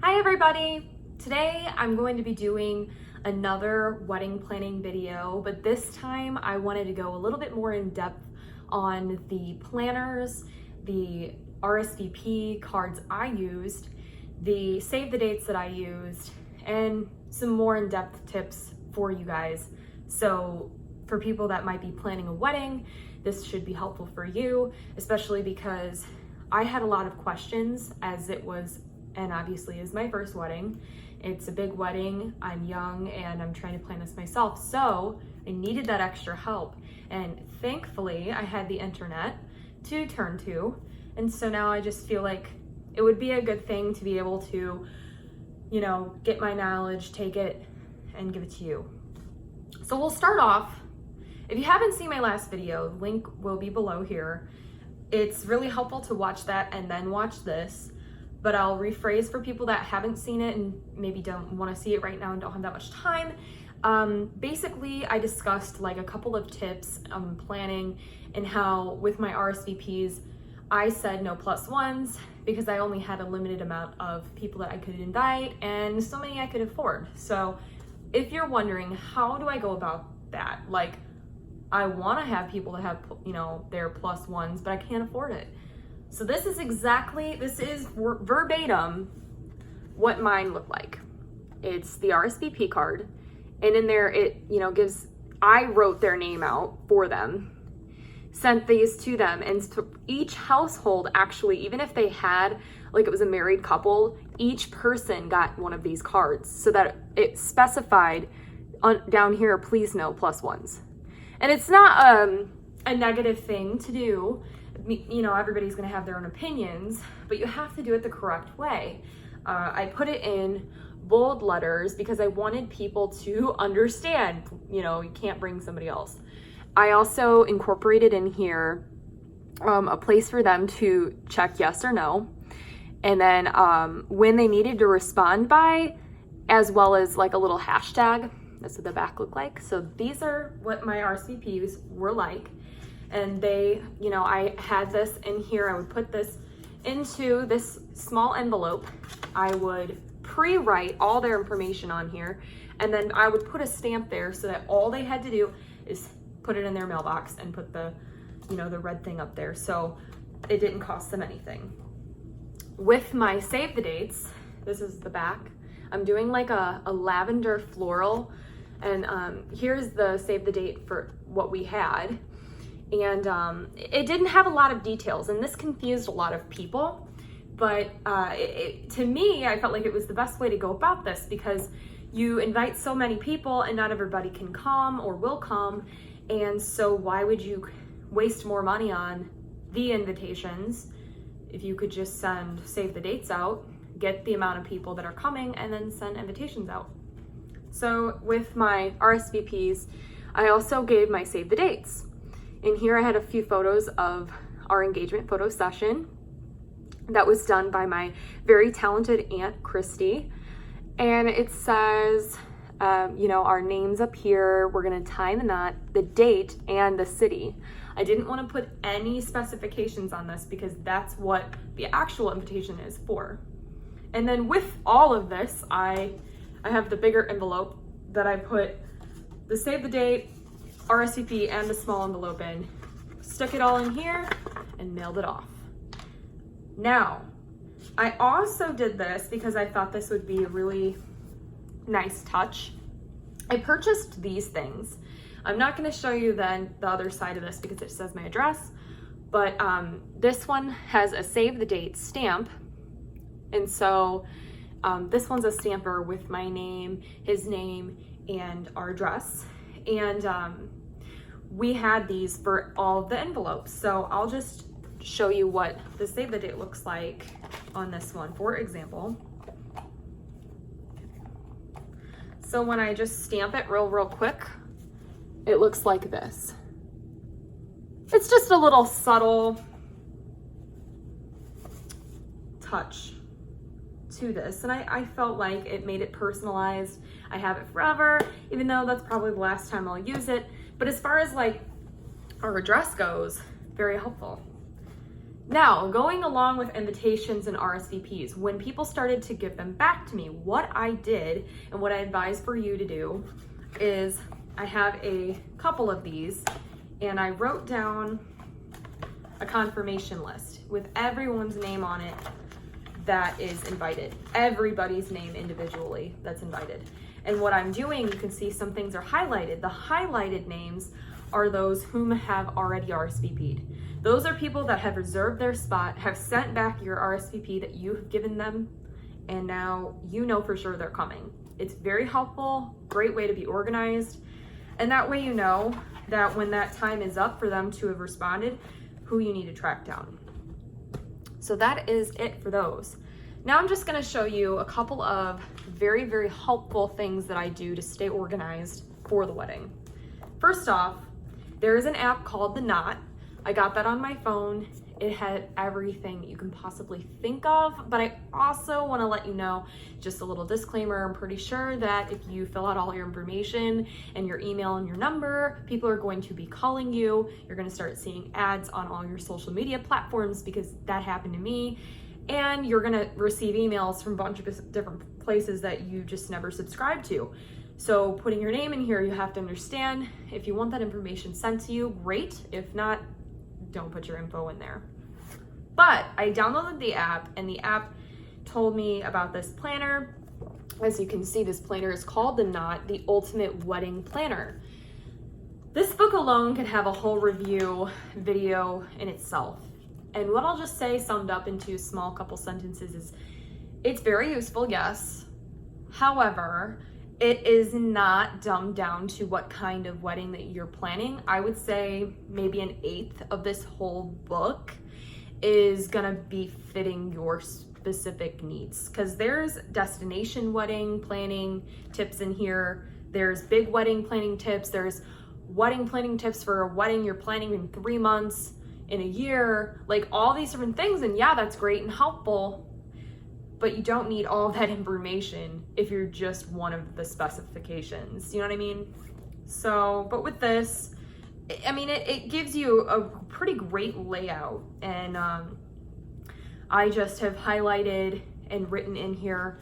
Hi everybody! Today I'm going to be doing another wedding planning video, but this time I wanted to go a little bit more in depth on the planners, the RSVP cards I used, the save the dates that I used, and some more in-depth tips for you guys. So for people that might be planning a wedding, this should be helpful for you, especially because I had a lot of questions as it was, and obviously is my first wedding. It's a big wedding, I'm young, and I'm trying to plan this myself, so I needed that extra help. And thankfully, I had the internet to turn to, and so now I just feel like it would be a good thing to be able to, get my knowledge, take it, and give it to you. So we'll start off. If you haven't seen my last video, the link will be below here. It's really helpful to watch that and then watch this. But I'll rephrase for people that haven't seen it and maybe don't want to see it right now and don't have that much time. Basically, I discussed like a couple of tips on planning and how with my RSVPs, I said no plus ones because I only had a limited amount of people that I could invite and so many I could afford. So if you're wondering, how do I go about that? Like, I want to have people that have, their plus ones, but I can't afford it. So this is verbatim what mine looked like. It's the RSVP card, and in there it, I wrote their name out for them, sent these to them, and to each household actually, even if they had, like it was a married couple, each person got one of these cards so that it specified down here, please no plus ones. And it's not a negative thing to do. Everybody's gonna have their own opinions, but you have to do it the correct way. I put it in bold letters because I wanted people to understand, you can't bring somebody else. I also incorporated in here a place for them to check yes or no. And then when they needed to respond by, as well as like a little hashtag. That's what the back looked like. So these are what my RSVPs were like. And they, I had this in here. I would put this into this small envelope. I would pre-write all their information on here. And then I would put a stamp there so that all they had to do is put it in their mailbox and put the, the red thing up there. So it didn't cost them anything. With my save the dates, this is the back. I'm doing like a lavender floral. And here's the save the date for what we had. And it didn't have a lot of details, and this confused a lot of people. But to me, I felt like it was the best way to go about this because you invite so many people and not everybody can come or will come. And so why would you waste more money on the invitations if you could just save the dates out, get the amount of people that are coming, and then send invitations out? So with my RSVPs, I also gave my save the dates. In here I had a few photos of our engagement photo session that was done by my very talented Aunt Christy. And it says, our names up here, we're gonna tie the knot, the date, and the city. I didn't wanna put any specifications on this because that's what the actual invitation is for. And then with all of this, I have the bigger envelope that I put the save the date, RSVP, and the small envelope in. Stuck it all in here and mailed it off. Now, I also did this because I thought this would be a really nice touch. I purchased these things. I'm not going to show you then the other side of this because it says my address, but this one has a save the date stamp. And so this one's a stamper with my name, his name, and our address. And we had these for all of the envelopes. So I'll just show you what the save the date looks like on this one, for example. So when I just stamp it real quick, it looks like this. It's just a little subtle touch to this, and I felt like it made it personalized. I have it forever, even though that's probably the last time I'll use it. But as far as like our address goes, very helpful. Now, going along with invitations and RSVPs, when people started to give them back to me, what I did and what I advise for you to do is I have a couple of these, and I wrote down a confirmation list with everyone's name on it that is invited, everybody's name individually that's invited. And what I'm doing, you can see some things are highlighted. The highlighted names are those whom have already RSVP'd. Those are people that have reserved their spot, have sent back your RSVP that you have given them, and now you know for sure they're coming. It's very helpful, great way to be organized, and that way you know that when that time is up for them to have responded, who you need to track down. So that is it for those. Now I'm just gonna show you a couple of very, very helpful things that I do to stay organized for the wedding. First off, there is an app called The Knot. I got that on my phone. It had everything you can possibly think of, but I also want to let you know, just a little disclaimer, I'm pretty sure that if you fill out all your information and your email and your number, people are going to be calling you. You're going to start seeing ads on all your social media platforms, because that happened to me, and you're going to receive emails from a bunch of different places that you just never subscribed to. So putting your name in here, you have to understand, if you want that information sent to you, great. If not, don't put your info in there. But I downloaded the app, and the app told me about this planner. As you can see, this planner is called The Knot, the Ultimate Wedding Planner. This book alone could have a whole review video in itself. And what I'll just say, summed up into a small couple sentences, is it's very useful, yes. However, it is not dumbed down to what kind of wedding that you're planning. I would say maybe 1/8 of this whole book is gonna be fitting your specific needs, because there's destination wedding planning tips in here. There's big wedding planning tips. There's wedding planning tips for a wedding you're planning in 3 months, in a year, like all these different things. And yeah, that's great and helpful, but you don't need all that information if you're just one of the specifications, you know what I mean? So, but with this, I mean, it gives you a pretty great layout, and I just have highlighted and written in here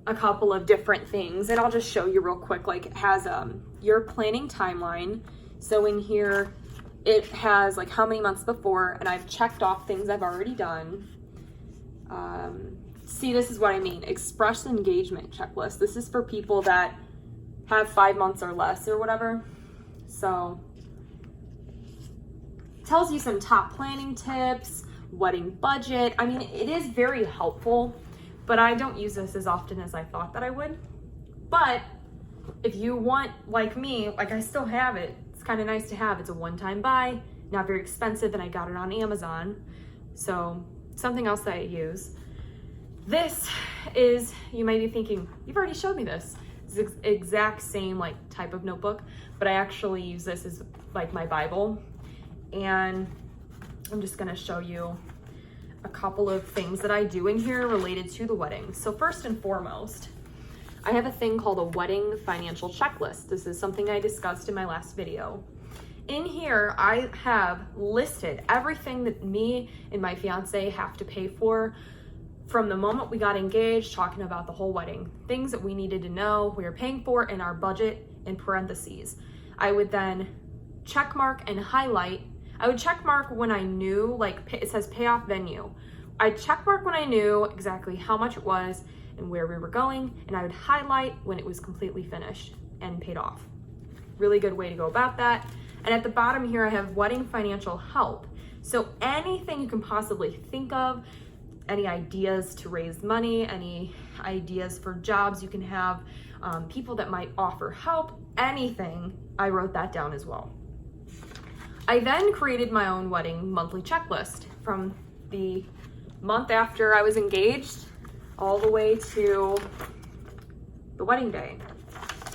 a couple of different things, and I'll just show you real quick. Like, it has your planning timeline. So in here, it has like how many months before, and I've checked off things I've already done. See, this is what I mean. Express engagement checklist. This is for people that have 5 months or less or whatever. So it tells you some top planning tips, wedding budget. I mean, it is very helpful, but I don't use this as often as I thought that I would. But if you want, like me, like I still have it. It's kind of nice to have. It's a one-time buy, not very expensive, and I got it on Amazon. So something else that I use. This is, you might be thinking, you've already showed me this. It's the exact same like type of notebook, but I actually use this as like my Bible. And I'm just gonna show you a couple of things that I do in here related to the wedding. So first and foremost, I have a thing called a wedding financial checklist. This is something I discussed in my last video. In here, I have listed everything that me and my fiance have to pay for from the moment we got engaged, talking about the whole wedding, things that we needed to know we were paying for in our budget in parentheses. I would then check mark and highlight. I would check mark when I knew, like it says payoff venue. I'd check mark when I knew exactly how much it was and where we were going, and I would highlight when it was completely finished and paid off. Really good way to go about that. And at the bottom here, I have wedding financial help. So anything you can possibly think of, any ideas to raise money, any ideas for jobs you can have, people that might offer help, anything, I wrote that down as well. I then created my own wedding monthly checklist from the month after I was engaged all the way to the wedding day.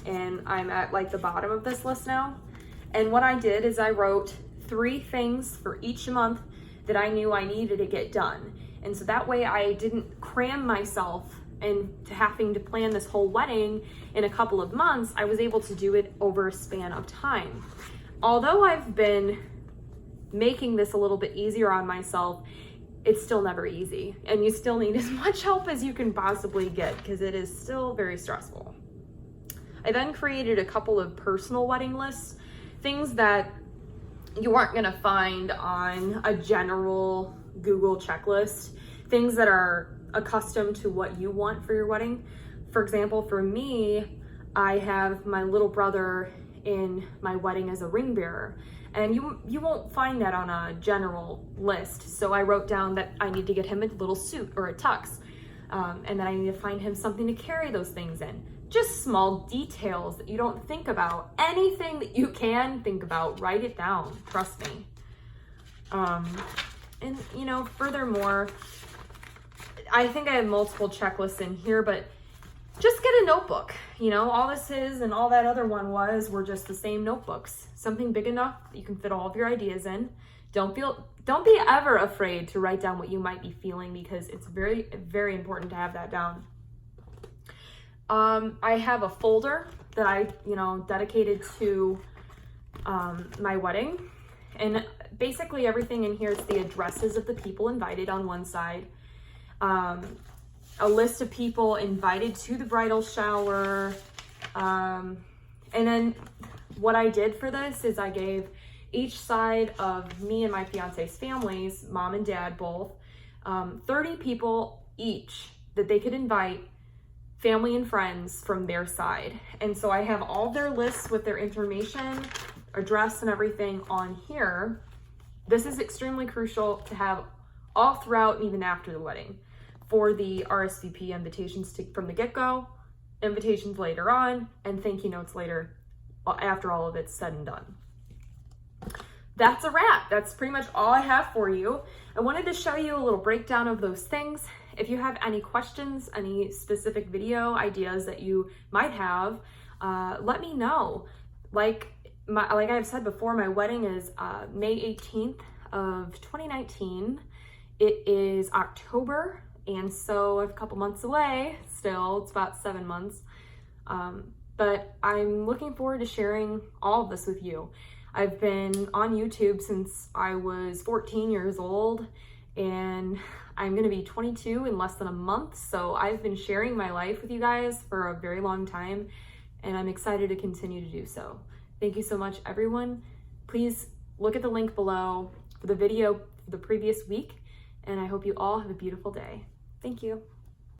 And I'm at like the bottom of this list now. And what I did is I wrote 3 things for each month that I knew I needed to get done. And so that way I didn't cram myself into having to plan this whole wedding in a couple of months. I was able to do it over a span of time. Although I've been making this a little bit easier on myself, it's still never easy, and you still need as much help as you can possibly get because it is still very stressful. I then created a couple of personal wedding lists, things that you aren't gonna find on a general Google checklist, things that are accustomed to what you want for your wedding. For example, for me, I have my little brother in my wedding as a ring bearer, and you won't find that on a general list. So I wrote down that I need to get him a little suit or a tux, and then I need to find him something to carry those things in. Just small details that you don't think about. Anything that you can think about, write it down, trust me. And you know, furthermore, I think I have multiple checklists in here, but just get a notebook. You know, all this is and all that other one were just the same notebooks. Something big enough that you can fit all of your ideas in. Don't be ever afraid to write down what you might be feeling, because it's very, very important to have that down. I have a folder that I, dedicated to my wedding, and basically everything in here is the addresses of the people invited on one side, a list of people invited to the bridal shower, and then what I did for this is I gave each side of me and my fiance's families, mom and dad both, 30 people each that they could invite, family and friends from their side. And so I have all their lists with their information, address, and everything on here. This is extremely crucial to have all throughout and even after the wedding, for the RSVP invitations from the get-go, invitations later on, and thank you notes later after all of it's said and done. That's a wrap. That's pretty much all I have for you. I wanted to show you a little breakdown of those things. If you have any questions, any specific video ideas that you might have, let me know. Like I've said before, my wedding is May 18th of 2019. It is October, and so a couple months away still. It's about 7 months. But I'm looking forward to sharing all of this with you. I've been on YouTube since I was 14 years old, and I'm gonna be 22 in less than a month. So I've been sharing my life with you guys for a very long time, and I'm excited to continue to do so. Thank you so much, everyone. Please look at the link below for the video for the previous week, and I hope you all have a beautiful day. Thank you.